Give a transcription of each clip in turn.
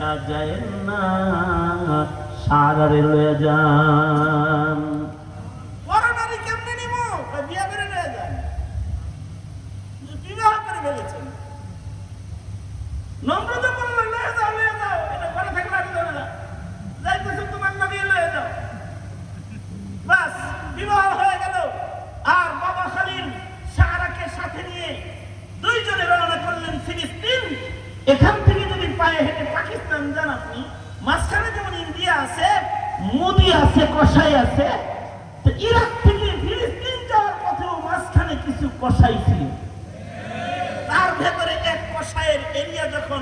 একা যায় না, সারারে লয়ে যান। বড় নারী কেমনে নিব? বিয়া করে লয়ে যান। বিবাহ করে ফেলেছেন। নমরুদ বলল লয়ে যাও, লয়ে যাও। এটা ঘরে থাকলে আমি যাবে না। যাইতেছো তোমার নবী, লয়ে যাও। বাস বিবাহ হয়ে গেল। আর বাবা খালিল সারাকে সাথে নিয়ে দুইজনে রওনা করলেন ফিলিস্তিন। এখান থেকে যদি পায়ে হেঁটে পাকিস্তান যান আপনি, মাঝখানে যেমন ইন্ডিয়া আছে, মোদি আছে, কসাই আছে, তো ইরাক থেকে ফিলিস্তিন যাওয়ার পথেও মাঝখানে কিছু কসাই ছিল। তার ভেতরে এক কসাইয়ের এরিয়া যখন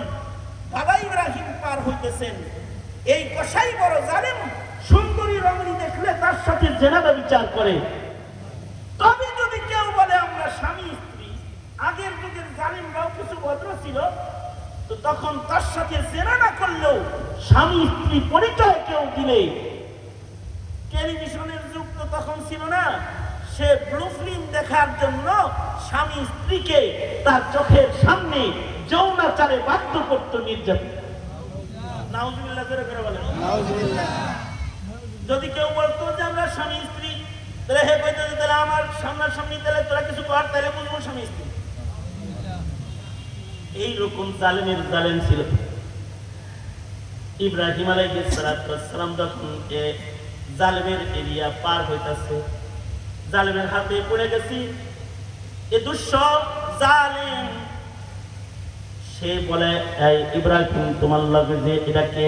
বাবা ইব্রাহিম পার হইতেছেন, এই কসাই বড় জালেম, সুন্দরী রমণী দেখলে তার সাথে জেনাদা বিচার করে। তবে যদি কেউ বলে আমরা স্বামী স্ত্রী, আগের যুগের জালিমরাও কিছু ভদ্র ছিল, তো তখন তার সাথে জেনা না করলেও স্বামী স্ত্রী পরিচয় কেউ দিলে, টেলিভিশনের যুগ তো তখন ছিল না, সে ব্লু ফিল্ম দেখার জন্য স্বামী স্ত্রীকে তার চোখের সামনে যৌনাচারে বাধ্য করত, নির্যাতন। নাউজুবিল্লাহ করে বলেন। যদি কেউ বলতো যে আমরা স্বামী স্ত্রী, তাহলে হে কইতো যে তাহলে আমার সামনাসামনি, তাহলে তোরা কিছু কর, তাহলে বুঝবো স্বামী স্ত্রী। এইরকম জালেমের জালেম ছিল। ইব্রাহিম আলাইহিস সালাম যখন জালেমের এরিয়া পার হইতাছে, জালেমের হাতে পড়ে গেছি, এ দুঃস্ব জালেম, সে বলে এই ইব্রাহিম তোমার লাগে যে এটাকে।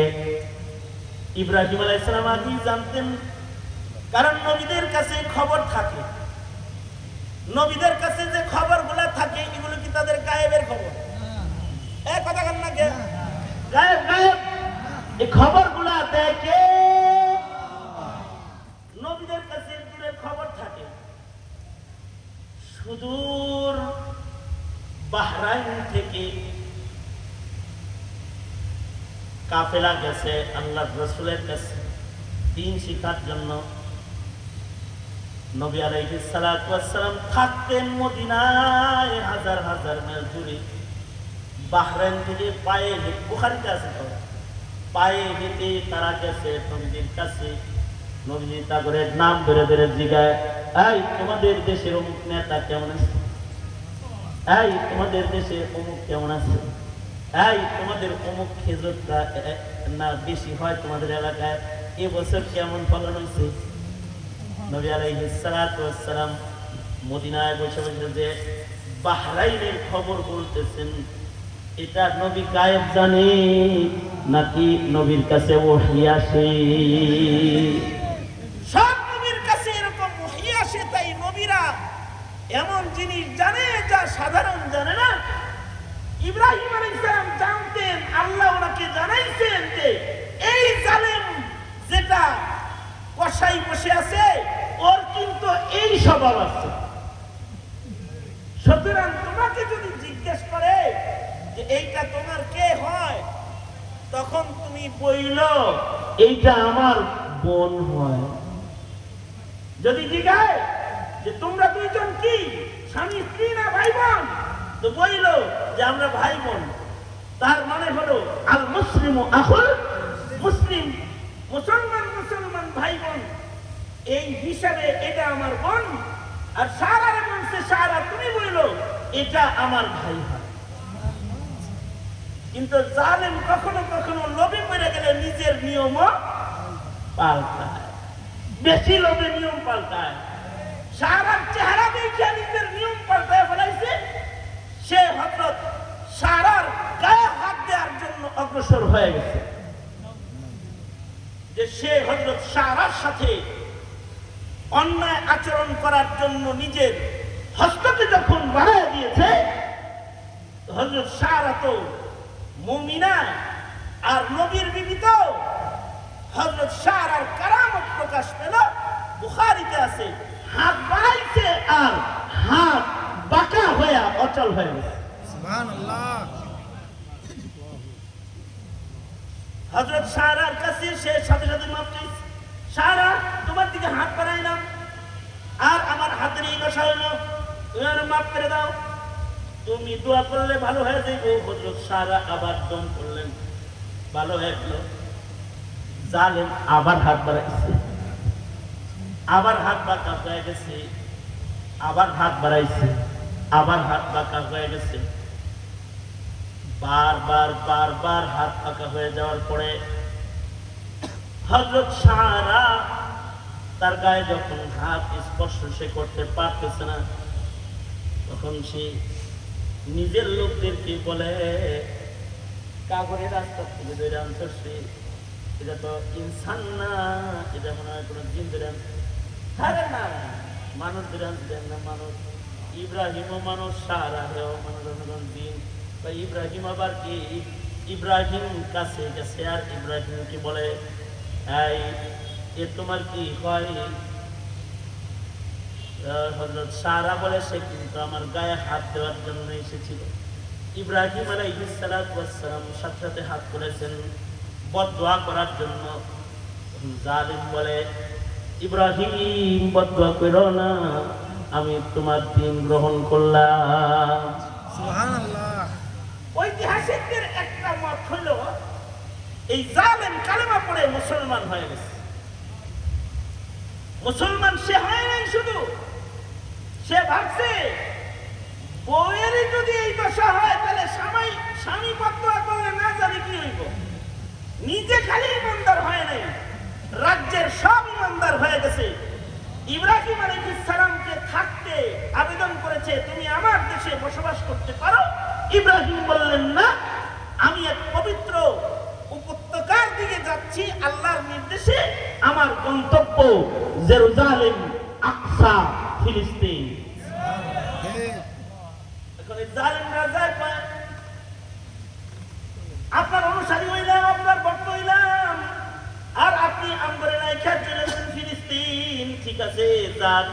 ইব্রাহিম আলাইহিস সালাম আগে জানতেন, কারণ নবীদের কাছে খবর থাকে। নবীদের কাছে যে খবরগুলো থাকে এগুলো কি তাদের গায়েবের খবর? এই কথা বলেন না, কে গায়েব? গায়েব এই খবরগুলো দেখে নবীদের কাছে দূরের খবর থাকে। সুদূর বাহরাইন থেকে কাফেলা গেছে আল্লাহর রাসূলের কাছে দ্বীন শিখার জন্য। নবী আলাইহিস সালাতু ওয়াস সালাম থাকতেন মদিনায়, হাজার হাজার মাইল দূরে। বাহরাইন থেকে পায়ে হেঁটে, বুখারীতে আছে তো, পায়ে হেঁটে তারা গেছে নবীর কাছে। নবী তাগরের নাম ধরে ধরে জিগায়, এই তোমাদের দেশের অমুক নেতা কেমন আছে? এই তোমাদের দেশে অমুক কেমন আছে? এই তোমাদের অমুক খেজুরটা না বেশি হয় তোমাদের এলাকায়, এবছর কেমন ফলন হয়েছে? নবী আলাইহিস সালাতু ওয়াস সালাম মদিনায় বসে বসে যে বাহরাইনের খবর বলতেছেন, এটা নবী গায়েব জানে নাকি নবীর কাছে ওহী আসে? সব নবীর কাছে এরকম ওহী আসে, তাই নবীরা এমন জিনিস জানে যা সাধারণ জানে না। ইব্রাহিম আলাইহিস সালাম জানতেন, আল্লাহ ওনাকে জানাইছেন যে এই জালেম যেটা কসাই বসে আছে, ওর কিন্তু এই স্বভাব আছে। সুতরাং তোমাকে যদি জিজ্ঞেস করে যে এইটা তোমার কে হয়, তখন তুমি বইল এইটা আমার বোন হয়। যদি জিজ্ঞাসা যে তোমরা দুইজন কি স্বামী স্ত্রী না ভাই বোন, তো বইল যে আমরা ভাই বোন। তার মানে হলো আল মুসলিমু আখুল মুসলিম, মুসলমান মুসলমান ভাই বোন, এই হিসাবে এটা আমার বোন। আর সারা বলছে সারা, তুমি বইল এটা আমার ভাই হয়। কিন্তু জালেম কখনো কখনো লোভে পড়ে গেলে নিজের নিয়মও পাল্টায়, বেশি লোভে নিয়ম পাল্টায়। সারার চেহারা দেখে নিজের নিয়ম পাল্টায় ফেলাইছে। সে হযরত সারার গায়ে হাত দেওয়ার জন্য অগ্রসর হয়ে গেছে, যে সে হযরত সারার সাথে অন্যায় আচরণ করার জন্য নিজের হস্তকে যখন বাড়ায় দিয়েছে, হযরত সারা তো মুমিনা আর নবীর বিবি, তো হযরত সারার কারামত প্রকাশ পেল। বুখারীতে আছে, হাত বাড়াইছে আর হাত বাঁকা হয়ে অচল হয়ে গেছে। সুবহানাল্লাহ। হযরত সারার কাছে সে সাথে সাথে মাপ চাইছে, সারা তোমার দিকে হাত বাড়াইলাম আর আমার হাতের এই দশা হইলো, তুমি আর মাফ করে দাও। তুমি দোয়া করলে ভালো হয়ে যাইবে। হযরত সারা আবার দম করলেন, ভালো হয়ে গেল। জালেম আবার হাত বাড়াইছে, আবার হাত বাঁকা হয়ে গেছে, আবার হাত বাড়াইছে, আবার হাত বাঁকা হয়ে গেছে। বারবার বারবার হাত বাঁকা হয়ে যাওয়ার পরে হযরত সারা তার গায়ে যখন হাত স্পর্শ সে করতে পারতেছে না, তখন সে নিজের লোকদেরকে বলে, কাগরে রাস্তা থেকে ধরে আনছে, এটা তো ইনসান না, এটা মনে হয় কোনো জিন ধরে আনছে। আরে না, মানুষ ধরে আনছে না, মানুষ। ইব্রাহিমও মানুষ, সারাহেও মানুষ, জিন। ইব্রাহিম আবার কি? ইব্রাহিম কাছে গেছে আর ইব্রাহিমকে বলে, এ তোমার কি হয়? হযরত সারা বলে, সে কিন্তু আমার গায়ে হাত দেওয়ার জন্য এসেছিল। ইব্রাহিম আলাইহিস সালাতু ওয়াস সালাম সাথে সাথে হাত করেছেন বদদুয়া করার জন্য। জালিম বলে, ইব্রাহিম বদদুয়া করো না, আমি তোমার দ্বীন গ্রহণ করলাম। সুবহানাল্লাহ। ঐতিহাসিকদের একটা মত হলো, এই জালেম কালেমা পড়ে মুসলমান হয়ে গেছে। মুসলমান সে হয় নাই, শুধু সে ভাবছে বউয়েরই যদি এই দশা হয় তাহলে স্বামী বদদুয়া করলে না জানি কি হইব। নিজে খালি ইমানদার হয় নাই, রাজ্যের সব ইমানদার হয়ে গেছে। ইব্রাহিম আলাইহিস সালামকে থাকতে আবেদন করেছে, তুমি আমার দেশে বসবাস করতে পারো। ইব্রাহিম বললেন না, আমি এক পবিত্র উপত্যকার দিকে যাচ্ছি আল্লাহর নির্দেশে। আমার গন্তব্য জেরুজালেম, আকসা, ফিলিস্তিন। এখন এই জালেম রাজায় পায়, আপনার অনুসারী হইলাম, আপনার ভক্ত হইলাম, আর আপনি আমগরে রাইখা চলে গেছেন ফিলিস্তিন। ঠিক আছে, যান,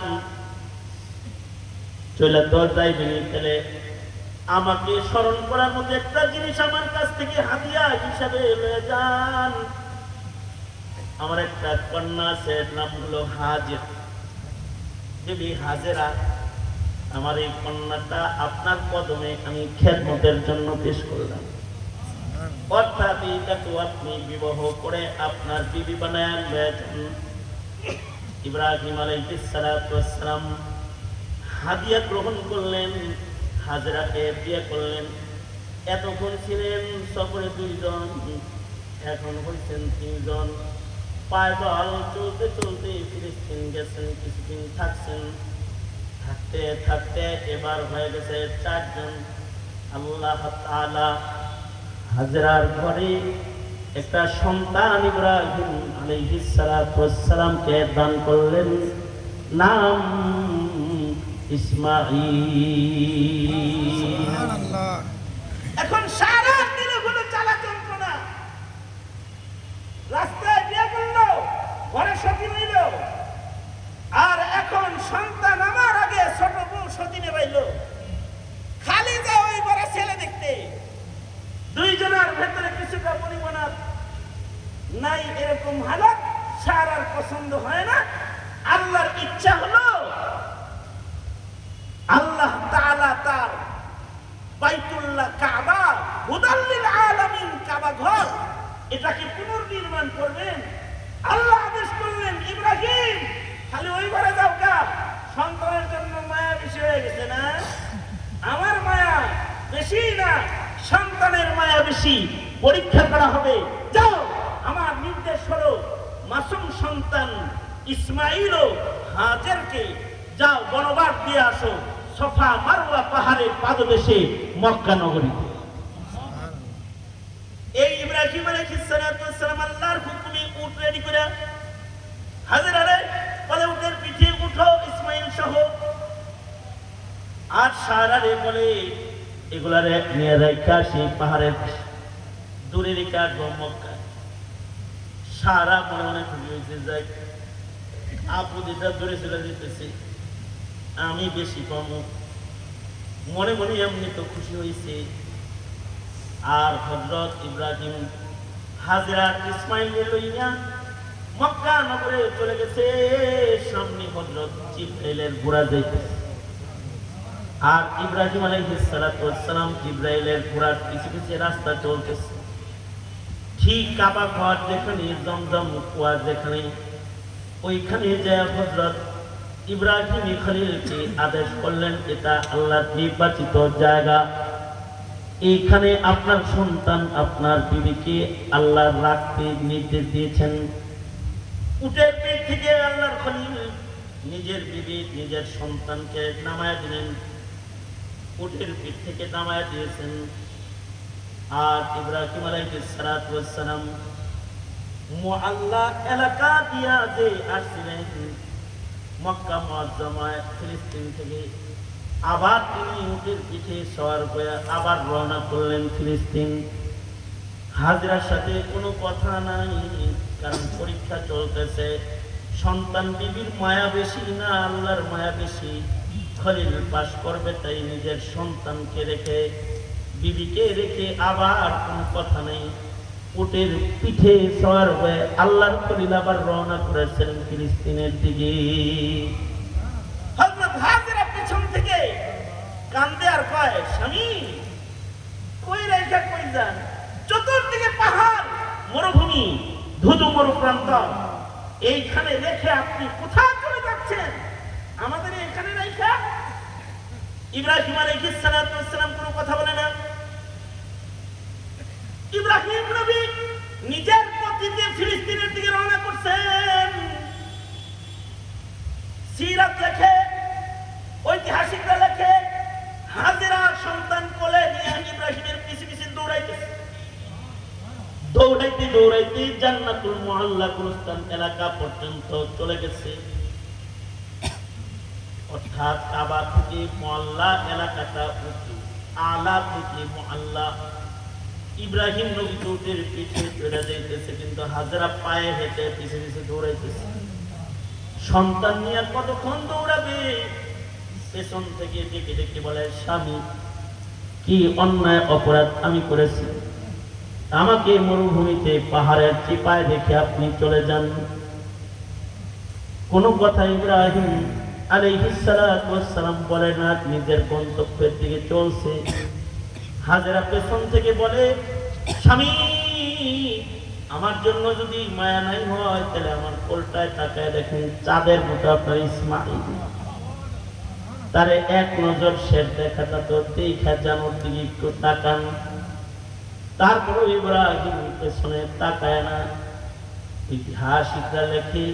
চলে তো যাইবেন, তাহলে আমাকে স্মরণ করার মধ্যে একটা জিনিস আমার কাছ থেকে হাদিয়া হিসাবে লয়ে যান। আমার একটা কন্যা আছে, নাম হলো হাজের, বিবি হাজেরা। আমার এই কন্যাটা আপনার কদমে আমি খেদমতের জন্য পেশ করলাম। অর্থাৎ এটাকে আপনি বিবাহ করে আপনার বিবি বানায় আনবেন। ইব্রাহিম আলাইহিস সালাতু ওয়াস সালাম হাদিয়া গ্রহণ করলেন, হাজেরাকে বিয়ে করলেন। এতক্ষণ ছিলেন সফরে 2 জন, এখন হয়েছেন 3 জন। পায়দল চলতে চলতে ফিলিস্তিন গেছেন, কিছুদিন থাকছেন। থাকতে থাকতে এবার হয়ে গেছে 4 জন। আল্লাহ তাআলা হাজরার ঘরে একটা সন্তান ইব্রাহিম আলাইহিস সালাতু ওয়াস সালামকে দান করলেন, নাম ইসমাঈল। সুবহানাল্লাহ। এখন সারা দিন হলো জ্বালা যন্ত্রণা, রাস্তায় বিয়ে করলো, ঘরে সতী হইল, আর এখন সন্তান আমার আগে ছোট বউ সতী নেবাইল। খালি যায় ওই বড় ছেলে দেখতে, 2 জনের ভেতরে কিছুটা পরিমাণ নাই, এরকম হালত সারার পছন্দ হয় না। আল্লাহর ইচ্ছা হলো আল্লাহ তাআলা তার বাইতুল্লাহ কাবা, হুদাল লিল আলামিন, কাবা ঘর, এটাকে পুনর্নির্মাণ করবেন। আল্লাহ আদেশ করলেন, ইব্রাহিম খালি ওই ঘরে যাও গা। সন্তানের জন্য মায়া বেশি হয়ে গেছে না? আমার মায়া বেশি না, সন্তানের মায়া বেশি। পরীক্ষা করা হবে, যাও, আমার নির্দেশ হলো মাসুম সন্তান ইসমাঈল ও হাজেরকে যাও বনবাস দিয়ে আসো সফা মারওয়া পাহাড়ের পাদদেশে মক্কা নগরীতে। এই ইব্রাহিম আলাইহিস সালাতু ওয়াস সালাম আল্লাহর হুকুমে উট রেডি করে হাজেরারে বলে, উটের পিঠে উঠো ইসমাঈল সহ। আর সারারে বলে, এগুলারে নিয়ে রাখা সেই পাহাড়ের দূরে রেখে আসবো মক্কা। সারা মনে মনে খুশি হয়েছে, যাই আপু যেটা দূরে চলে যেতেছে, আমি বেশি কম, মনে মনে এমনি তো খুশি হয়েছে। আর হযরত ইব্রাহিম হাজেরা ইসমাঈল লইয়া মক্কা নগরে চলে গেছে। সামনে হযরত জিবরাইলের ঘোড়া যাইতেছে, আর ইব্রাহিম আলাইহিস সালাতু ওয়াস সালাম জিবরাইলের ঘোড়ার পিছে পিছে রাস্তা চলতেছে। ঠিক কাবা ঘর যেখানে, জমজম কুয়া যেখানে, ওইখানে যে হযরত ইব্রাহিম খলিলকে আদেশ করলেন, এটা আল্লাহর নির্বাচিত জায়গা, এইখানে আপনার সন্তান আপনার বিবিকে আল্লাহ রাখতে নির্দেশ দিয়েছেন। উটের পিঠ থেকে আল্লাহর খলিল নিজের বিবি নিজের সন্তানকে নামায়া দিলেন, উটের পিঠ থেকে নামায়া দিয়েছেন। আর ইব্রাহিম আলাইহিস সালাতু ওয়াস সালাম মুআল্লা এলাকা দিয়া যে আসছিলেন মক্কা মুআজ্জামায় ফিলিস্তিন থেকে, আবার তিনি উটের পিঠে সওয়ার হয়ে আবার রওনা করলেন ফিলিস্তিন। হাজরার সাথে কোনো কথা নাই, কারণ পরীক্ষা চলতেছে। সন্তান বিবির মায়া বেশি না আল্লাহর মায়া বেশি? খলিল পাস করবে, তাই নিজের সন্তানকে রেখে বিবিকে রেখে আবার কোনো কথা নেই, উটের পিঠে সওয়ার হয়ে আল্লাহর খলিল আবার রওনা করেছেন ফিলিস্তিনের দিকে। হযরত হাজেরা পেছন থেকে কান্দে আর কয়, স্বামী কই রাইখা কই যান? চতুর্দিকে পাহাড়, মরুভূমি, ধুধু মরু প্রান্ত, এইখানে রেখে আপনি কোথায় চলে যাচ্ছেন? আমাদের এখানে রাইখা? ইব্রাহিম আলাইহিস সালাতু ওয়াস সালাম কোনো কথা বলে না। ইব্রাহিম নবী নিজের গতিতে ফিলিস্তিনের দিকে রওনা করছেন। সিরাত লেখে, ঐতিহাসিকরা লেখে, হাজেরা সন্তান কোলে নিয়ে ইব্রাহিমের পিছে পিছে দৌড়াইতেছে। দৌড়াইতে দৌড়াইতে জান্নাতুল মুআল্লা গুলস্তান এলাকা পর্যন্ত চলে গেছে। অর্থাৎ কাবা থেকে মুআল্লা এলাকাটা উঁচু, আলা থেকে মুআল্লা। ইব্রাহিম নবী উটের পিঠে চড়ে যাইতেছে, কিন্তু হাজেরা পায়ে হেঁটে পিছে পিছে দৌড়াইতেছে। সন্তান নিয়ে কতক্ষণ দৌড়াবে? পেছন থেকে ডেকে ডেকে বলে, স্বামী কি অন্যায় অপরাধ আমি করেছি? আমাকে মরুভূমিতে পাহাড়ের চিপায় রেখে আপনি চলে যান। কোনো কথা ইব্রাহিম আলাইহিস সালাতু ওয়াস সালাম বলে না, নিজের গন্তব্যের দিকে চলছে। হাজেরা পেছন থেকে বলে, স্বামী আমার জন্য যদি মায়া নাই হয়, তাহলে আমার কোলটায় তাকায় দেখেন, চাঁদের মতো আপনার ইসমাইল। তারে এক নজর শেষ দেখাটা তো দেখা জানোর দিকে একটু তাকান। তারপরও ইব্রাহিম পেছনে তাকায় না। ইতিহাসিকরা লেখে,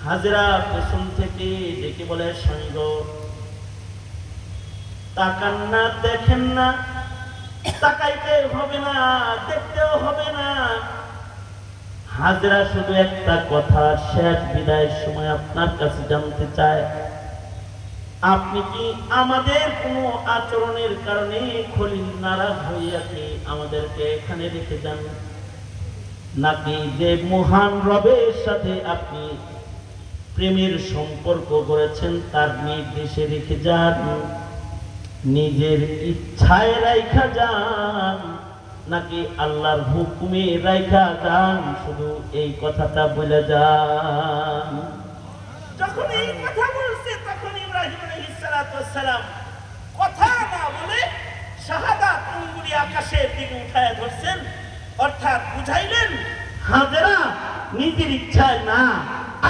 হাজেরা পেছন থেকে ডেকে বলে, স্বামী গো তাকান না, দেখেন না, তাকাইতে হবে না, দেখতেও হবে না। হাজেরা শুধু একটা কথা শেষ বিদায়ের সময় আপনার কাছে জানতে চায়, আপনি কি আমাদের কোনো আচরণের কারণে খলিল নারাজ হইয়াকে আমাদেরকে এখানে রেখে যান, নাকি যে মহান রবের সাথে আপনি প্রেমের সম্পর্ক করেছেন তার নির্দেশে রেখে যান? নিজের ইচ্ছায় রাইখা যান নাকি আল্লাহর হুকুমে রাইখা যান? শুধু এই কথাটা বলে যান। যখন এই কথা বলছে, তখন ইব্রাহিম আলাইহিস সালাতু ওয়াস সালাম কথা না বলে শাহাদাত আঙ্গুলি আকাশের দিকে উঠায় ধরছেন, অর্থাৎ বুঝাইলেন হাজেরা নিজের ইচ্ছায় না,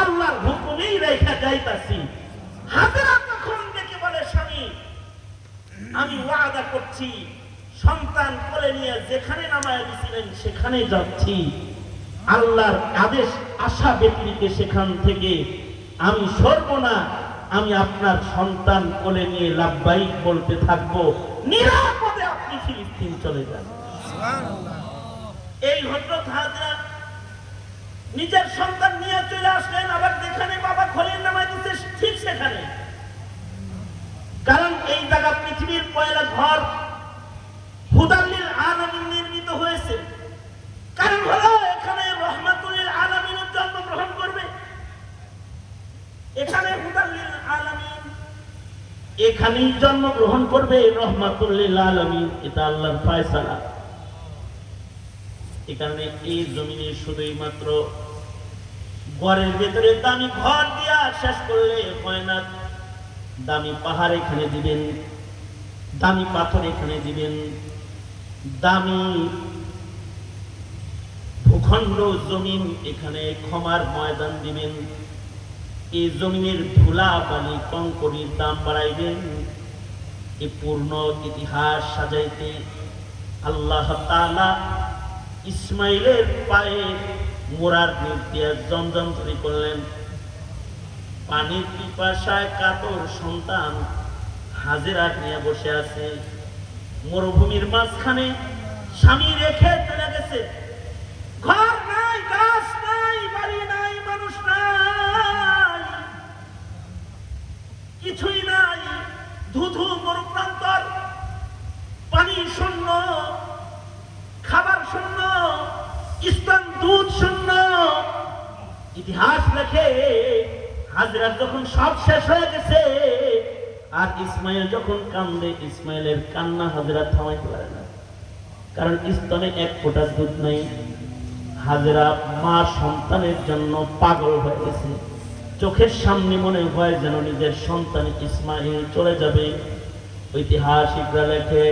আল্লাহর হুকুমেই রেখা যাইতাছি। হাজেরা তখন ডেকে বলে, স্বামী আমি ওয়াদা করছি, সন্তান কোলে নিয়ে যেখানে নামায় দিছিলেন সেখানে যাচ্ছি। আল্লাহর আদেশ আসা ব্যক্তিকে সেখান থেকে আমি সরব না। আমি আপনার সন্তান কোলে নিয়ে লাব্বাইক বলতে থাকবো, নিরাপদে আপনি ফিলিস্তিন চলে যান। এই হযরত হাজেরা নিজের সন্তান নিয়ে চলে আসলেন, আবার যেখানে বাবা খলিল নামায় দিচ্ছে ঠিক সেখানে। কারণ এই জায়গা পৃথিবীর পয়লা ঘর, হুদাল লিল আলামিন নির্মিত হয়েছে। কারণ হলো এখানে রহমাতুল লিল আলামিন জন্মগ্রহণ করবে। এখানে হুদাল লিল আলামিন, এখানেই জন্মগ্রহণ করবে রহমাতুল লিল আলামিন। এটা আল্লাহর ফয়সালা। এই কারণে এই জমিনে শুধুই মাত্র ঘরের ভেতরে দামি ঘর দিয়া শেষ করলে হয় না। দামি পাহাড় এখানে দিবেন, দামি পাথর এখানে দিবেন, দামি খণ্ড জমিন এখানে ক্ষমার ময়দান দিবেন, এই জমিনের ধুলা বালি কঙ্করের দাম বাড়াইবেন। এই পূর্ণ ইতিহাস সাজাইতে আল্লাহ তাআলা ইসমাইলের পায়ে মোরার নির্দিয়া জমজম তৈরি করলেন। পানির পিপাসায় কাতর সন্তান হাজেরা নিয়ে বসে আছে মরুভূমির মাঝখানে, স্বামী রেখে চলে গেছে। ঘর নাই, গাছ নাই, বাড়ি নাই, মানুষ নাই, কিছুই নাই। ধুধু মরুপ্রান্তর, পানি শূন্য, খাবার শূন্য, স্তন দুধ শূন্য। ইতিহাস লেখে হাজেরার যখন সব শেষ হয়ে গেছে আর ইসমাইল যখন কান্দে, ইসমাইলের কান্না হাজেরা থামাইতে পারে না, কারণ স্তনে এক ফোঁটা দুধ নাই। হাজেরা মা সন্তানের জন্য পাগল হয়ে গেছে। চোখের সামনে মনে হয় যেন নিজের সন্তান ইসমাইল চলে যাবে। ঐতিহাসিকরা লেখে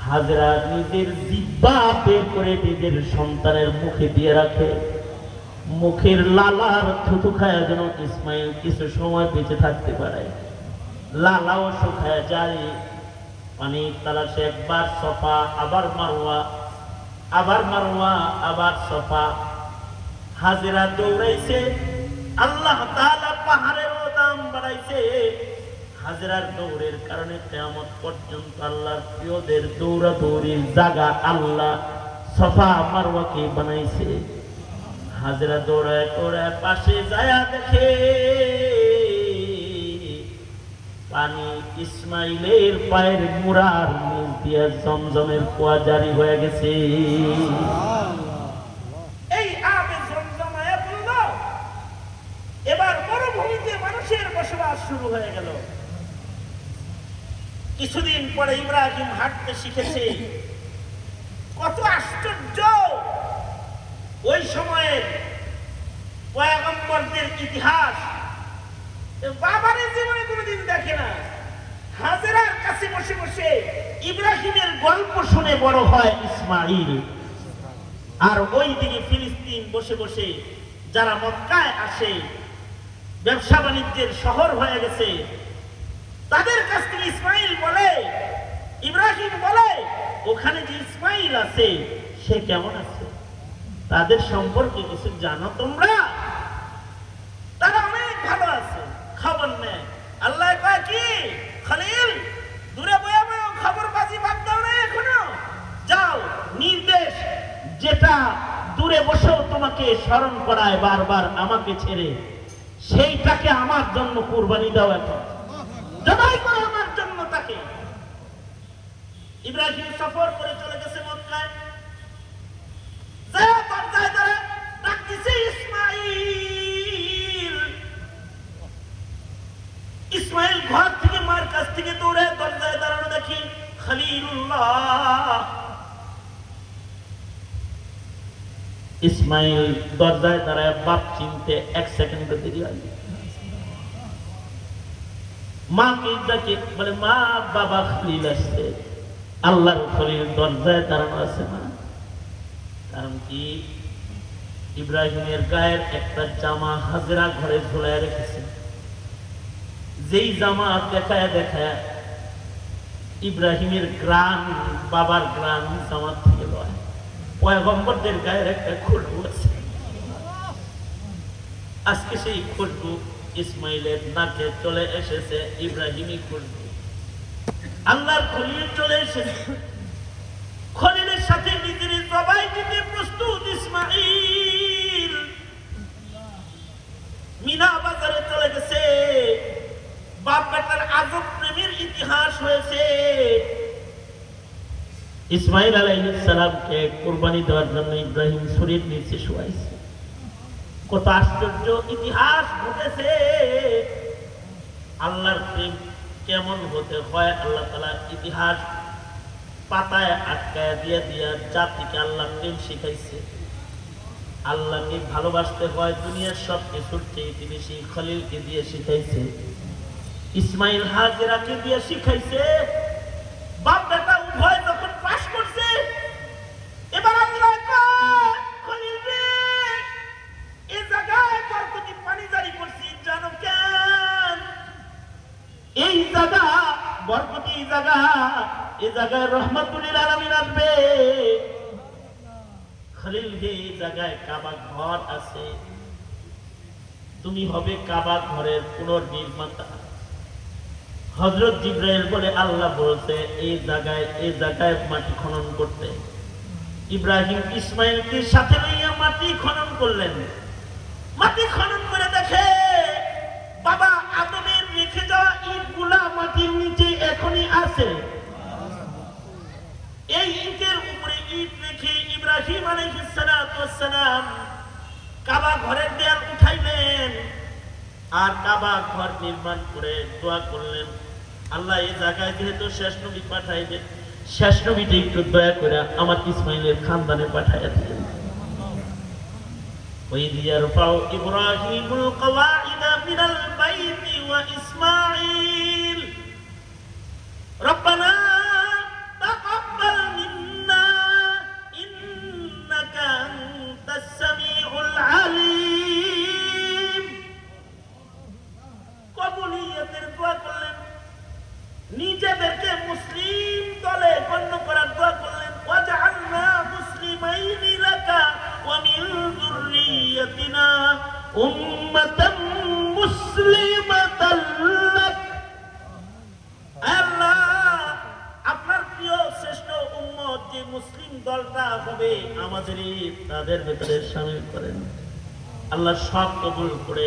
হাজেরা নিজের জিহ্বা বের করে নিজের সন্তানের মুখে দিয়ে রাখে, মুখের লালার থুতু খায় যেন ইসমাইল কিছু সময় বেঁচে থাকতে পারে। লালাও শুকায় যায়। পানি তালাশে একবার সফা, আবার মারওয়া, আবার মারওয়া, আবার সফা। হাজেরা দৌড়াইছে, আল্লাহ তাআলা পাহাড়েরও দাম বাড়াইছে। হাজেরার দৌড়ের কারণে কিয়ামত পর্যন্ত আল্লাহর প্রিয়দের দৌড়াদৌড়ির জায়গা আল্লাহ সফা মারওয়াকে বানাইছে। হাজেরা দৌড়ায় দৌড়ায় পাশে যায়া দেখে পানি ইসমাইলের পায়ের মুরার নিচ দিয়া জমজমের কুয়া জারি হয়ে গেছে। এই আবে জমজম আয়া বলল, এবার মরুভূমিতে মানুষের বসবাস শুরু হয়ে গেল। কিছুদিন পরে ইব্রাহিম হাঁটতে শিখেছে। কত আশ্চর্য! ওই সময়ের পয়গম্বরদের ইতিহাস বাবারে জীবনে কোনোদিন দেখে না। হাজেরার কাছে বসে বসে ইব্রাহিমের গল্প শুনে বড় হয় ইসমাইল। আর ওই দিকে ফিলিস্তিন বসে বসে যারা মক্কায় আসে, ব্যবসা বাণিজ্যের শহর হয়ে গেছে, তাদের কাছ থেকে ইসমাইল বলে, ইব্রাহিম বলে, ওখানে যে ইসমাইল আছে সে কেমন আছে, তাদের সম্পর্কে কিছু জানো তোমরা? তারা অনেক ভালো আছে, খবর নেয়। আল্লাহ কয় কি, খলিল দূরে বয়ে বয়ে খবর বাজি বাদ দাও না, এখনো যাও, নির্দেশ যেটা দূরে বসেও তোমাকে স্মরণ করায় বারবার আমাকে ছেড়ে, সেইটাকে আমার জন্য কুরবানি দাও, এখন জবাই করো আমার জন্য তাকে। ইব্রাহিম সফর করে চলে গেছে মক্কায়। ইসমাইল ঘর থেকে মার কাছ থেকে দৌড়ে দরজায় দাঁড়ানো দেখি খলিলুল্লাহ। ইসমাইল দরজায় দাঁড়ায় বাপ চিনতে 1 সেকেন্ড দেরি হয়। মাকে ডাকে বলে, মা বাবা খলিল আসছে। আল্লাহর খলিল দরজায় দাঁড়ানো আছে না, কারণ কি ইব্রাহিমের গায়ের একটা জামা হাজেরা ঘরে ঝুলায় রেখেছে। যেই জামা দেখায় দেখায় ইব্রাহিমের গ্রাম, বাবার গ্রাম জামা থেকে লয়। পয়গম্বরদের গায়ের একটা খুশবু আছে। আজকে সেই খুশবু ইসমাইলের নাকে চলে এসেছে, ইব্রাহিমী খুশবু। আল্লাহর খলিল চলে এসেছে। খলিলের সাথে নিজের জবাই দিতে প্রস্তুত ইসমাইল। মিনা বাজারে চলে গেছে। বাপ বেটার আজব প্রেমের ইতিহাস হয়েছে। ইসমাইল আলাইহিস সালামকে কুরবানি দেওয়ার জন্য ইব্রাহিম শরীর নিচে শুয়াইছে। কত আশ্চর্য ইতিহাস ঘটেছে। আল্লাহর প্রেম কেমন হতে হয় আল্লাহ তাআলা ইতিহাস পাতায় আটকায় দিয়ে দিয়া জাতিকে আল্লাহ প্রেম শিখাইছে। আল্লাহকে ভালোবাসতে হয় দুনিয়ার সব কিছুর চেয়ে বেশি খলিলকে দিয়ে শিখাইছে। ইসমাইল হাজেরাকে দিয়ে শিখাইছে। বাপ বেটা উভয় যখন পাশ করছে, এবার আল্লাহ কয় খলিল এই জায়গায় রহমাতুল আলামিন আসবে। খলিল যে জায়গায় কাবা ঘর আছে, তুমি হবে কাবা ঘরের পুনর্নির্মাতা। হযরত জিবরাইল বলে আল্লাহ বলছে এই জায়গায় মাটি খনন করতে। ইব্রাহিম ইসমাইলকে সাথে লইয়া মাটি খনন করলেন। মাটি খনন করে দেখে বাবা আদমের রেখে যাওয়া ইটগুলা মাটির নিচে এখনই আছে। এই ইটের উপরে ইট রেখে ইব্রাহিম আলাইহিস সালাতু ওয়াস সালাম কাবা ঘরের দেয়াল উঠাইলেন আর কাবা ঘর নির্মাণ করে দোয়া করলেন, আল্লাহ এই জায়গায় যেহেতু শেষ নবী পাঠাইবেন, শেষ নবীটি একটু দয়া করে আমার ইসমাইলের খানদানে পাঠাইয়া দিলেন। وإذ يرفع إبراهيم القواعد من البيت وإسماعيل ربنا تقبل منا إنك أنت السميع العليم। কবুলিয়তের দোয়া করলেন, নিজেদেরকে মুসলিম দলে গণ্য করার দোয়া করলেন। ওয়াজআলনা মুসলিমাইনি লাকা ওয়া মিন যুররিয়াতিনা উম্মাতাম মুসলিমাতান লাক। আল্লাহ আপনার প্রিয় শ্রেষ্ঠ উম্মত যে মুসলিম দলটা হবে আমাদেরই তাদের ভেতরে শামিল করেন। আল্লাহ সব কবুল করে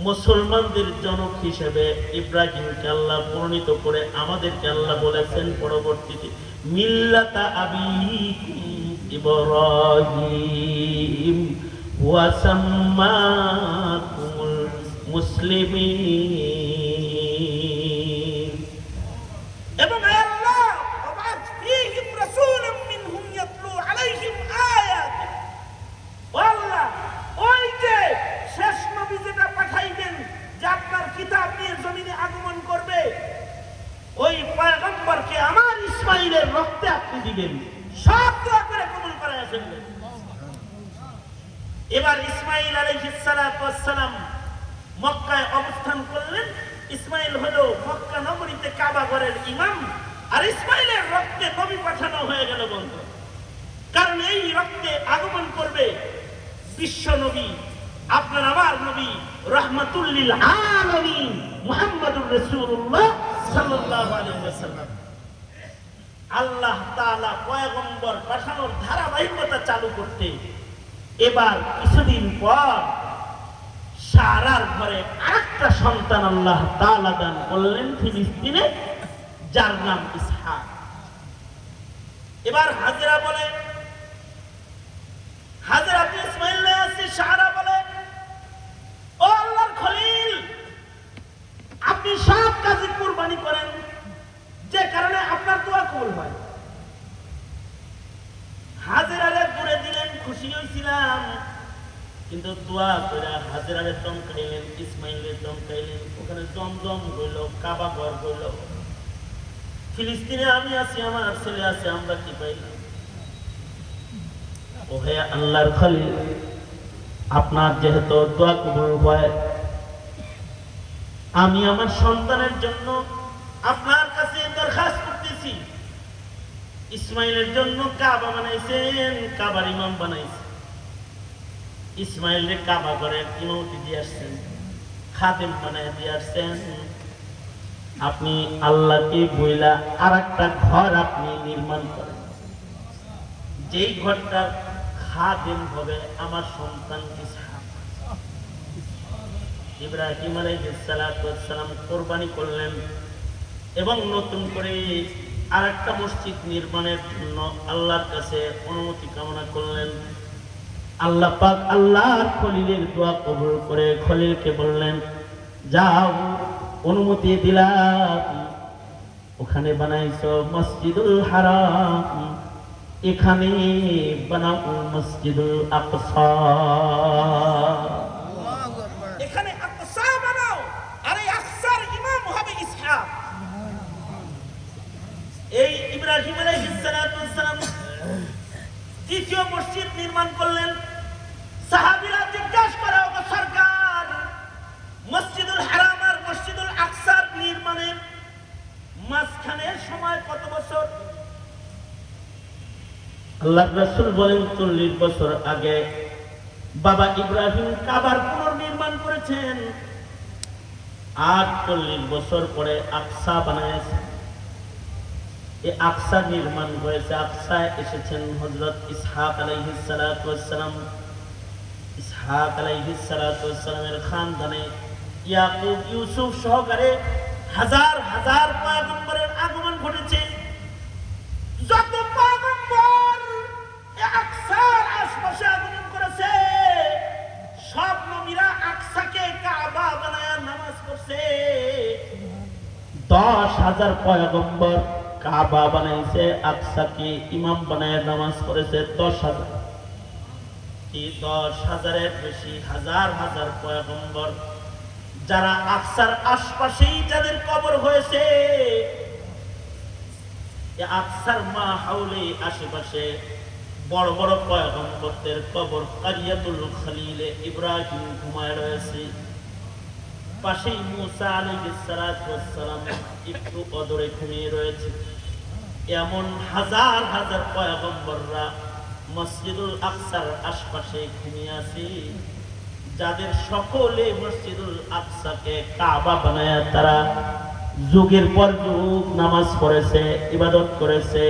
মুসলমানদের জনক হিসেবে ইব্রাহিমকে আল্লাহ মনোনীত করে আমাদেরকে আল্লাহ বলেছেন পরবর্তীতে মিল্লাতা আবিকুম ইব্রাহিম ওয়া সাম্মাকুমুল মুসলিমিন। এবং আল্লাহ ওয়াবা'আথ ফীহিম রাসূলাম মিনহুম ইয়াতলু আলাইহিম আয়াতি। আল্লাহ ওই যে শেষ নবী যেটা পাঠাইবেন যে আপনার কিতাব নিয়ে জমিনে আগমন করবে, ওই পয়গম্বরকে আমার ইসমাইলের রক্তে আপনি দিবেন। সব দোয়া করে কবুল করায় ফেললেন। এবার ইসমাইল আলাইহিস সালাতু ওয়াস সালাম মক্কায় অবস্থান করলেন। ইসমাইল হলো মক্কা নগরীতে কাবা ঘরের ইমাম, আর ইসমাইলের রক্তে নবী পাঠানো হয়ে গেল বন্ধু। কারণ এই রক্তে আগমন করবে বিশ্ব নবী, আপনার আমার নবী রাহমাতুল লিল আলামিন মুহাম্মাদুর রাসূলুল্লাহ সাল্লাল্লাহু আলাইহি ওয়াসাল্লাম। আল্লাহ তাআলা পয়গম্বর পাঠানোর ধারাবাহিকতা চালু করতে এবার কিছুদিন পর সারার ঘরে আরেকটা সন্তান আল্লাহ তাআলা দান করলেন ফিলিস্তিনে, যার নাম ইসহাক। এবার হাজেরা বলে, হাজেরা ইসমাইল আসছে, সারা বলে ও আল্লাহর খলিল, আপনি সব কাজে কুরবানি করেন যে কারণে আপনার দোয়া কবুল হয়। হাজেরারে দূরে দিলেন, খুশি হয়েছিলাম, কিন্তু দোয়া করে হাজেরারে চমকাইলেন, ইসমাইলের চমকাইলেন। ওখানে জমজম হইল, কাবা ঘর হইল। ফিলিস্তিনে আমি আছি, আমার ছেলে আছে, আমরা কি পাইলাম? ও হে আল্লাহর খলিল, আপনার যেহেতু দোয়া কবুল হয়, আমি আমার সন্তানের জন্য আপনার কাছে দরখাস্ত করতেছি। ইসমাইলের জন্য কাবা বানাইছেন, কাবার ইমাম বানাইছেন। ইসমাইলের কাবা ঘরে ইমামতি দিয়ে আসছেন, খাদেম বানায় দিয়ে আসছেন। আপনি আল্লাহকে বইলা আর একটা ঘর আপনি নির্মাণ করেন, যেই ঘরটার খাদেম হবে আমার সন্তান ইসহাক। ইব্রাহিম আলাইহিস সালাতু ওয়াস সালাম কুরবানি করলেন এবং নতুন করে আরেকটা মসজিদ নির্মাণের জন্য আল্লাহর কাছে অনুমতি কামনা করলেন। আল্লাহ পাক আল্লাহর খলিলের দোয়া কবুল করে খলিলকে বললেন, যাও, অনুমতি দিলাম, ওখানে বানাইছো মসজিদুল হারাম, এখানে বানাও মসজিদুল আকসা। এখানে আকসা বানাও, আর এই আকসার ইমাম হবে ইসহাক। এই ইব্রাহিম আলাইহিস সালাতু ওয়াস সালাম দ্বিতীয় মসজিদ নির্মাণ করলেন। সাহাবীরা জিজ্ঞাসা করে, ওগো সরকার, মসজিদুল হারাম আর মসজিদুল আকসার নির্মাণের মাঝখানে সময় কত বছর? আল্লাহ রাসূল বলেন 40 বছর আগে বাবা ইব্রাহিম কাবার পুনর্নির্মাণ করেছেন, আর 40 বছর পরে আকসা বানাইছেন। এই আকসা নির্মাণ হয়েছে, আকসায় এসেছেন হযরত ইসহাক আলাইহিস সালাতু ওয়াস সালাম। ইসহাক আলাইহিস সালাতু ওয়াস সালামের খানদানে ইয়াকুব ইউসুফ সহকারে হাজার হাজার পয়গম্বরের আগমন ঘটেছে। যত পয়গম্বর আকসার আশপাশে আগমন করেছে, সব নবীরা আকসাকে কাবা বানায়া নামাজ পড়ছে। 10,000 পয়গম্বর কাবা বানাইছে, আকসাকে ইমাম বানায়া নামাজ পড়েছে 10,000। কি 10,000-এর বেশি হাজার হাজার পয়গম্বর যারা আকসার আশপাশেই যাদের কবর হয়েছে, আকসার মাহৌলে আশেপাশে বড় বড় পয়গম্বরদের কবর কারিয়াতুল খলিলে ইব্রাহিম ঘুমায় রয়েছে। পাশেই মুসা আলাইহিস সালাতু ওয়াস সালাম একটু অদূরে ঘুমিয়ে রয়েছে। এমন হাজার হাজার পয়গম্বররা মসজিদুল আকসার আশপাশে ঘুমিয়ে আছে, যাদের সকলে মসজিদুল আকসাকে কাবা বানায়া তারা যুগের পর যুগ নামাজ পড়েছে, ইবাদত করেছে।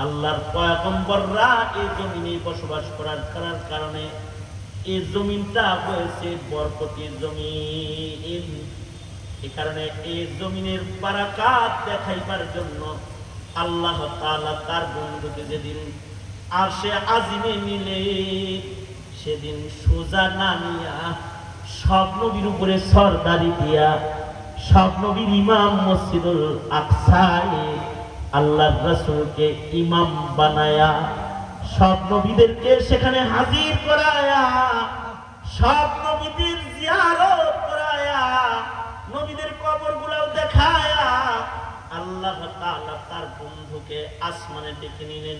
আল্লাহর পয়গম্বররা এই জমিনে বসবাস করার কারণে এই জমিনটা হয়েছে বরকতের জমিন। এই কারণে এই জমিনের বারাকাত দেখাইবার জন্য আল্লাহ তাআলা তার বন্ধুকে যেদিন আরশে আজিমে নিলে, সেদিন সোজা নামিয়া সব নবীর উপরে সরদারি দিয়া সব নবীর ইমাম মসজিদুল আকসায় আল্লাহর রাসূলকে ইমাম বানায়া সব নবীদেরকে সেখানে হাজির করায়া সব নবীদের জিয়ারত করায়া নবীদের কবরগুলোও দেখায়া আল্লাহ তাআলা তার বন্ধুকে আসমানে ডেকে নিলেন।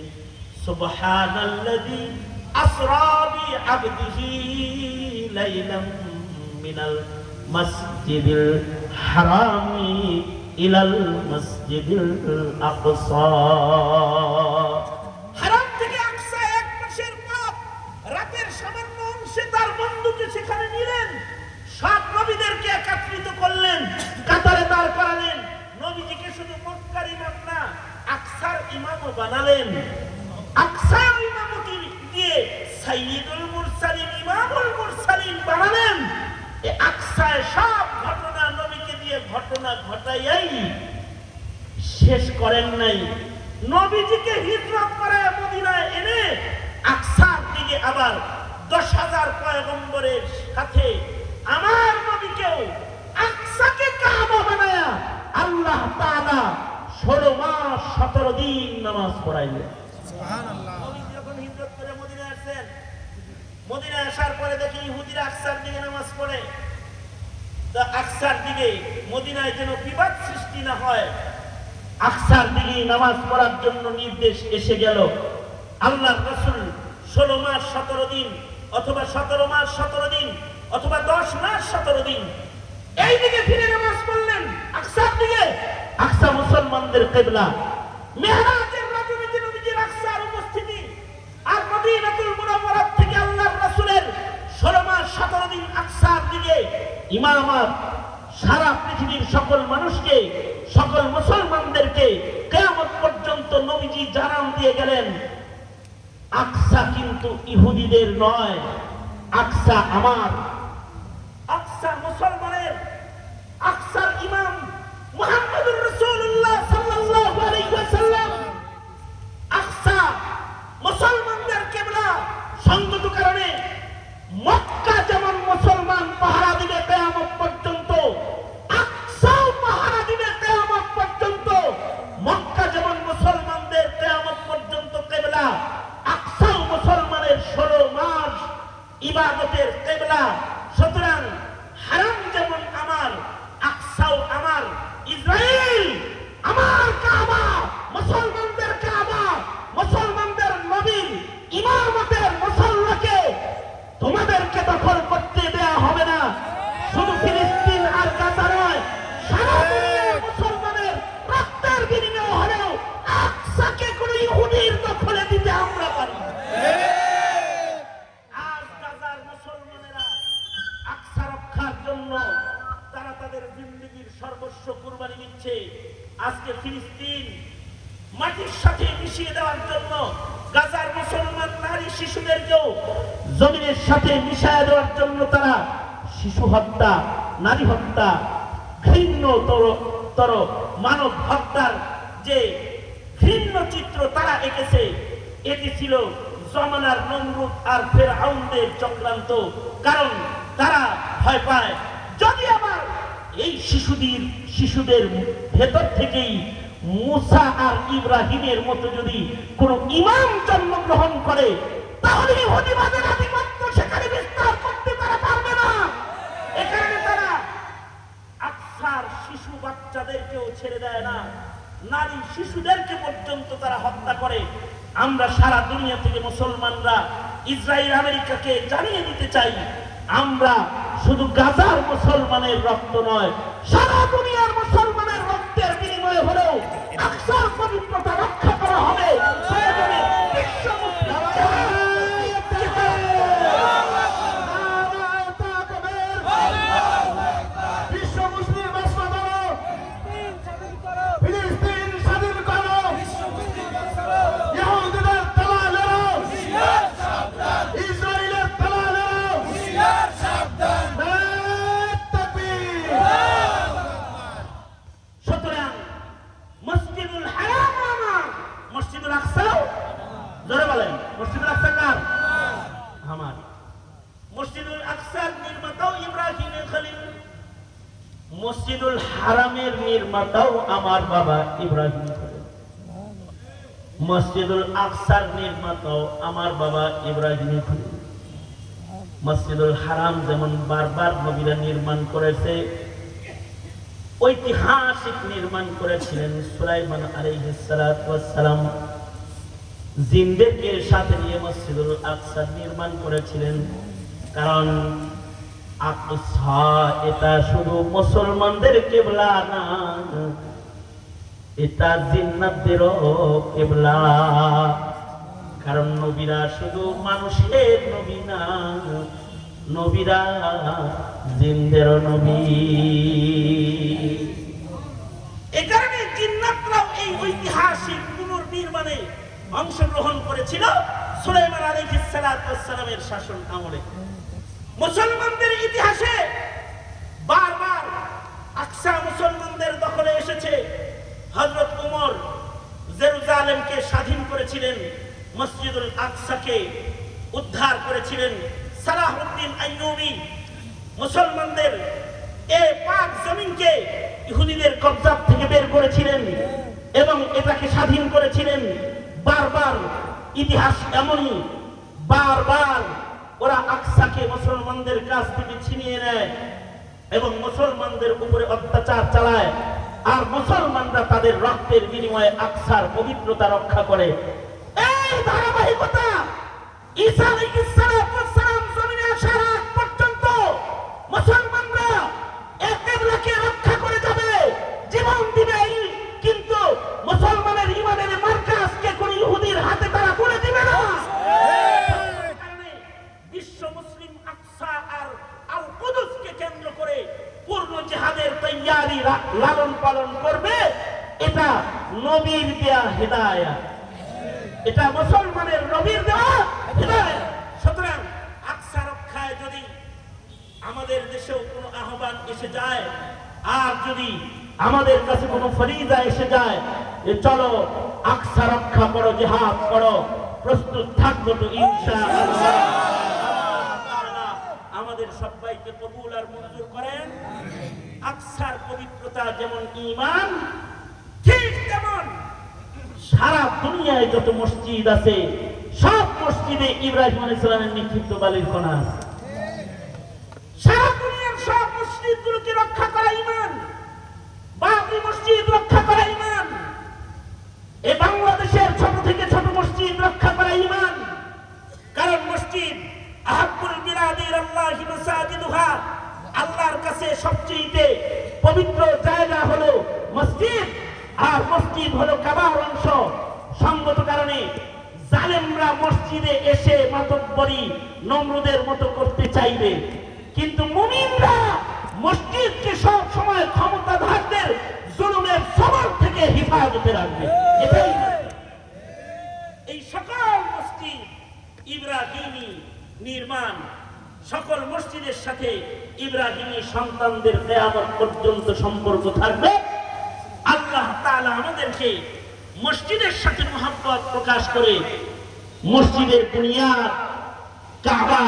সুবহানাল্লাযী আসরা বিআবদিহি লাইলাম মিনাল মাসজিদিল হারামি ইলাল মাসজিদিল আকসা। হারাম থেকে আকসা এক মাসের পথ। রাতের সামান্য অংশে তার বন্ধুকে সেখানে নিলেন, সব নবীদেরকে একত্রিত করলেন, কাতারে দাঁড় করালেন। নবীজিকে শুধু মক্কার ইমাম না, আকসার ইমামও বানালেন। আকসার ইমামতি দিয়ে সাইয়্যিদুল মুরসালিন, ইমামুল মুরসালিন বানালেন। এই আকসায় সব ঘটনা নবীকে দিয়ে ঘটনা ঘটাইয়াই শেষ করেন নাই। নবীজিকে হিজরত করে মদিনায় এনে আকসার দিকে আবার 10,000 পয়গম্বরের সাথে আমার নবীকেও আকসাকে কাবা বানায়া আল্লাহ তাআলা 16 মাস 17 দিন নামাজ পড়াইলেন। সুবহানাল্লাহ। নবী যখন হিজরত করে মদিনায় আসেন, মদিনায় আসার পরে দেখি ইহুদিরা আকসার দিকে নামাজ পড়ে। তো আকসার দিকে মদিনায় যেন বিবাদ সৃষ্টি না হয়, আকসার দিকে নামাজ পড়ার জন্য নির্দেশ এসে গেল। আল্লাহর রাসূল 16 মাস 17 দিন অথবা 17 মাস 17 দিন অথবা 10 মাস 17 দিন এই দিকে ফিরে নামাজ পড়লেন, আকসার দিকে। আকসা মুসলমানদের কিবলা। মিহরাজের রাজনীতি নবীজির আকসার উপস্থিতি, আর মদিনাতুল মুনাওয়ারা থেকে আল্লাহর রাসূলের 16 মাস 17 দিন আকসার দিকে ইমামত সারা পৃথিবীর সকল মানুষকে, সকল মুসলমানদেরকে কিয়ামত পর্যন্ত নবীজি জানান দিয়ে গেলেন, আকসা কিন্তু ইহুদিদের নয়, আকসা আমার। আকসা মুসলমানের, আকসার ইমাম মুহাম্মদুর রাসূলুল্লাহ সাল্লাল্লাহু আলাইহি ওয়াসাল্লাম। আকসা মুসলমানদের কিবলা। সঙ্গত কারণে মক্কা যেমন মুসলমান পাহারা দিবে কিয়ামত পর্যন্ত, আকসাও পাহারা দিবে কিয়ামত পর্যন্ত। মক্কা যেমন মুসলমানদের কিয়ামত পর্যন্ত কিবলা, আকসাও মুসলমানের 16 মাস ইবাদতের কিবলা। সুতরাং হারাম যেমন আমার, আকসাও আমার। ইসরাইল আমার কাবা, মুসলমানদের কাবা, মুসলমানদের নবীর ইমামতের মুসল্লাকে সাথে মিশিয়ে দেওয়ার জন্য গাজার মুসলমান নারী শিশুদেরকেও জমিনের সাথে মিশিয়ে দেওয়ার জন্য তারা শিশু হত্যা, নারী হত্যা, ঘৃণ্যতর মানব হত্যার যে ঘৃণ্য চিত্র তারা এঁকেছে, এটি ছিল জমানার নমরুদ আর ফেরাউনদের চক্রান্ত। কারণ তারা ভয় পায় যদি আমার এই শিশুদের ভেতর থেকেই মুসা আর ইব্রাহিমের মতো যদি কোন ইমাম জন্মগ্রহণ করে, তাহলে ইহুদিবাদের আধিপত্য সেখানে বিস্তার করতে তারা পারবে না। এ কারণে তারা আকসার শিশু বাচ্চাদেরকেও ছেড়ে দেয় না, নারী শিশুদেরকে পর্যন্ত তারা হত্যা করে। আমরা সারা দুনিয়া থেকে মুসলমানরা ইসরায়েল আমেরিকাকে জানিয়ে দিতে চাই, আমরা শুধু গাজার মুসলমানের রক্ত নয়, সারা দুনিয়ার মুসলমানের রক্তের বিনিময়ে হলেও আকসার পবিত্রতা রক্ষা করা হবে। প্রয়োজনে বিশ্ব মুসলিম ফিলিস্তিন স্বাধীন করো, ইহুদিদের দালালেরা, ইসরায়েলের দালালেরা, সুতরাং মসজিদুল হারাম আমার, মসজিদুল আকসাও জোরে বলেন, মসজিদুল আকসা কার? আমার। মসজিদুল আকসার নির্মাতাও ইব্রাহিম খলিল, মসজিদুল হারামের নির্মাতাও আমার বাবা ইব্রাহিম খলিল, মসজিদুল আকসার নির্মাতাও আমার বাবা ইব্রাহিম খলিল। মসজিদুল হারাম যেমন বারবার নবীরা নির্মাণ করেছে, ঐতিহাসিক নির্মাণ করেছিলেন সুলাইমান আলাইহিস সালাতু ওয়াস সালাম, জিনদেরকে সাথে নিয়ে মসজিদুল আকসা নির্মাণ করেছিলেন। কারণ আকসা এটা শুধু মুসলমানদের কিবলা না, এটা জিন্নাতদেরও কিবলা। কারণ নবীরা শুধু মানুষের নবী না, নবীরা জিনদেরও নবী। এ কারণে জিন্নাতরাও এই ঐতিহাসিক পুনর্নির্মাণে অংশগ্রহণ করেছিল সুলাইমান আলাইহিস সালাতু ওয়াস সালামের শাসন আমলে। মুসলমানদের ইতিহাসে বারবার আকসা মুসলমানদের দখলে এসেছে। হযরত ওমর জেরুজালেমকে স্বাধীন করেছিলেন, মসজিদুল আকসাকে উদ্ধার করেছিলেন। সালাহউদ্দিন আইয়ুবী মুসলমানদের এই পাক জমিনকে ইহুদিদের কবজা থেকে বের করেছিলেন এবং এটাকে স্বাধীন করেছিলেন। বারবার ইতিহাস এমনই, বারবার ওরা আকসাকে মুসলমানদের কাছ থেকে ছিনিয়ে নেয় এবং মুসলমানদের উপরে অত্যাচার চালায়, আর মুসলমানরা তাদের রক্তের বিনিময়ে আকসার পবিত্রতা রক্ষা করে। এই ধারাবাহিকতা ঈসা আলাইহিস সালাম জমিনে আসার আগ পর্যন্ত মুসলমানরা এই কিবলাকে রক্ষা করে যাবে, জীবন দিবে। কিন্তু মুসলমানের ইমানের মার্কাজকে কোন ইহুদির হাতে তারা তুলে দিবে না। কারণে বিশ্ব মুসলিম আকসা আর আল কুদুসকে কেন্দ্র করে পূর্ণ জিহাদের তৈয়ারি লালন পালন করবে। এটা নবীর দেয়া হেদায়েত, এটা মুসলমানের নবীর দেওয়া হেদায়েত। সুতরাং আকসা রক্ষায় যদি আমাদের দেশেও কোনো আহ্বান এসে যায়, আর যদি আমাদের কাছে কোনো ফরিজা এসে যায় যে চলো আকসা রক্ষা করো, জিহাদ করো, প্রস্তুত থাকবো তো ইনশাআল্লাহ। আমাদের সবাইকে কবুল আর মঞ্জুর করেন। আকসার পবিত্রতা যেমন ঈমান, ঠিক তেমন সারা দুনিয়ায় যত মসজিদ আছে সব মসজিদে ইব্রাহিম আলাইহিস সালামের নিক্ষিপ্ত বালির কণা আছে। সারা দুনিয়ার সব মসজিদগুলোকে রক্ষা করা ঈমান, বাবরি মসজিদ রক্ষা করা ঈমান, এই বাংলাদেশের ছোট থেকে ছোট মসজিদ রক্ষা করা ঈমান। কারণ মসজিদ আহাব্বুল বিলাদি ইলাল্লাহি মাসাজিদুহা, আল্লাহর কাছে সবচেয়ে পবিত্র জায়গা হলো মসজিদ, আর মসজিদ হলো কাবার অংশ। সঙ্গত কারণে জালেমরা মসজিদে এসে মাতব্বরি নমরুদের মতো করতে চাইবে, কিন্তু মুমিনরা মসজিদকে সব সময় ক্ষমতাধারদের জুলুমের সবল থেকে হেফাজতে রাখবে। এটাই নির্মাণ সকল মসজিদের সাথে ইব্রাহিমী সন্তানদের কিয়ামত পর্যন্ত সম্পর্ক থাকবে। আল্লাহ তাআলা আমাদেরকে মসজিদের সাথে মহব্বত প্রকাশ করে মসজিদের বুনিয়াদ কাবা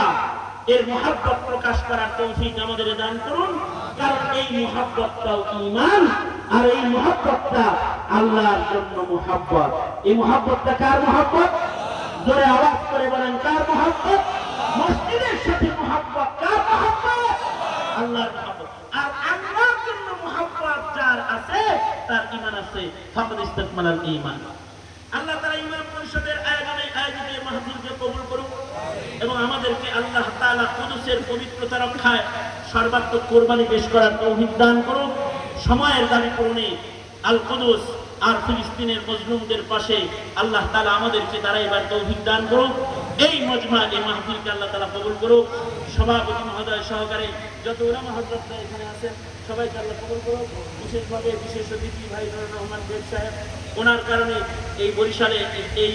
এর মহব্বত প্রকাশ করার তৌফিক আমাদের দান করুন। কারণ এই মহব্বতটাও ঈমান, আর এই মহব্বতটা আল্লাহর জন্য মহব্বত। এই মহব্বতটা কার মহব্বত? জোরে আওয়াজ করে বলেন, কার মহব্বত? মসজিদের সাথে মহব্বত কার মহব্বত? আল্লাহর মহব্বত। আর আল্লাহর জন্য মহব্বত যার আছে তার ঈমান আছে। ফাকাদ ইসতাকমালাল ঈমান। আল্লাহ তাআলা ইমাম পরিষদের আয়োজনে আয়োজিত মাহফিলকে কবুল করুন এবং আমাদেরকে আল্লাহ তাআলা কুদুসের পবিত্রতা রক্ষায় সর্বাত্মক কোরবানি পেশ করার তৌফিক দান করুন। সময়ের দাবি পূরণে আল কুদুস আর ফিলিস্তিনের মজলুমদের পাশে আল্লাহ তাআলা আমাদেরকে দাঁড়াইবার তৌফিক দান করুন। এই মজমা এই মাহফিলকে আল্লাহ তাআলা কবুল করুন। সভাপতি মহোদয় সহকারে যত উলামা হযরতরা এখানে আছেন সবাইকে আল্লাহ কবুল করুন। বিশেষভাবে বিশেষ অতিথি ভাই নুরুর রহমান বেগ সাহেব, ওনার কারণে এই বরিশালে এই